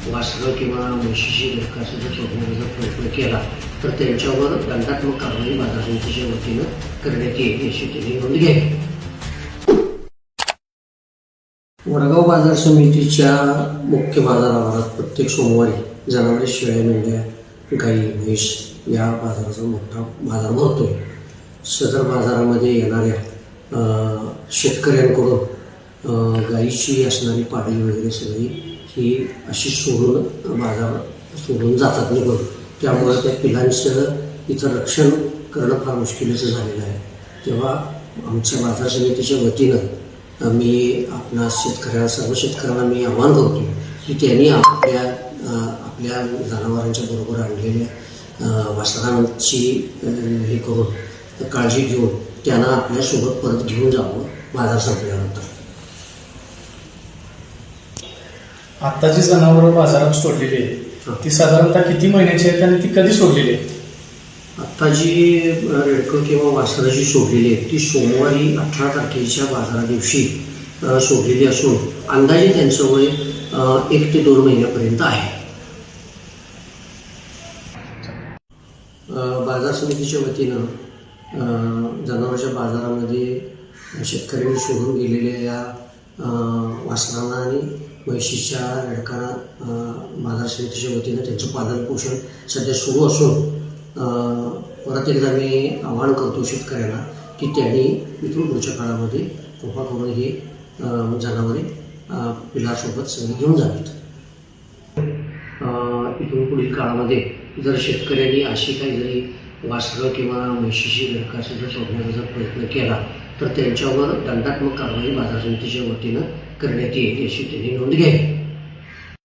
वासरं किंवा म्हशीची दरखास्त जर सोडण्याचा प्रयत्न केला तर त्यांच्यावर दंडात्मक कारवाई बाजार समितीच्या वतीनं करण्यात येईल याची त्यांनी नोंद घ्यावी. वडगाव बाजार समितीच्या मुख्य बाजार आवारात प्रत्येक सोमवारी जनावरे, शेळ्या, मेंढ्या, गाई, म्हैस या बाजाराचा मोठा बाजार भरतोय. सदर बाजारामध्ये येणाऱ्या शेतकऱ्यांकडून गाईची असणारी पाडी वगैरे सगळी ही अशी सोडून जातात निघून. त्यामुळे त्या पिलांचं इथं रक्षण करणं फार मुश्किलीचं झालेलं आहे. तेव्हा आमच्या बाजार समितीच्या वतीनं मी सर्व शेतकऱ्यांना मी आवाहन करतो की त्यांनी आपल्या जनावरांच्या बरोबर आणलेल्या वासरांची हे करून काळजी घेऊन त्यांना आपल्यासोबत परत घेऊन जावं बाजार संपल्यानंतर. आता जी जनावरं बाजारात सोडलेली आहेत ती साधारणतः किती महिन्याची आहेत आणि ती कधी सोडलेली आहेत? आत्ता जी रेडकं किंवा वासरं जी सोडलेली आहेत ती सोमवारी 18 तारखेच्या बाजारा दिवशी सोडलेली असून अंदाजे त्यांचं वय 1 ते 2 महिन्यापर्यंत आहे. बाजार समितीच्या वतीनं जनावरांच्या बाजारामध्ये शेतकऱ्यांनी सोडून गेलेल्या या वासरांना आणि म्हशीच्या रेडकांना बाजार समितीच्या वतीनं त्यांचं पालन पोषण सध्या सुरू असून परत एकदा मी आवाहन करतो शेतकऱ्यांना की त्यांनी इथून पुढच्या काळामध्ये कृपा करून ही जनावरे पिलासोबत सगळी घेऊन जावीत. इथून पुढील काळामध्ये जर शेतकऱ्यांनी अशी काही जरी वासरं किंवा म्हशीची दरखास्त जर सोडण्याचा जर प्रयत्न केला तर त्यांच्यावर दंडात्मक कारवाई बाजार समितीच्या वतीनं करण्यात येईल याची त्यांनी नोंद घ्यावी.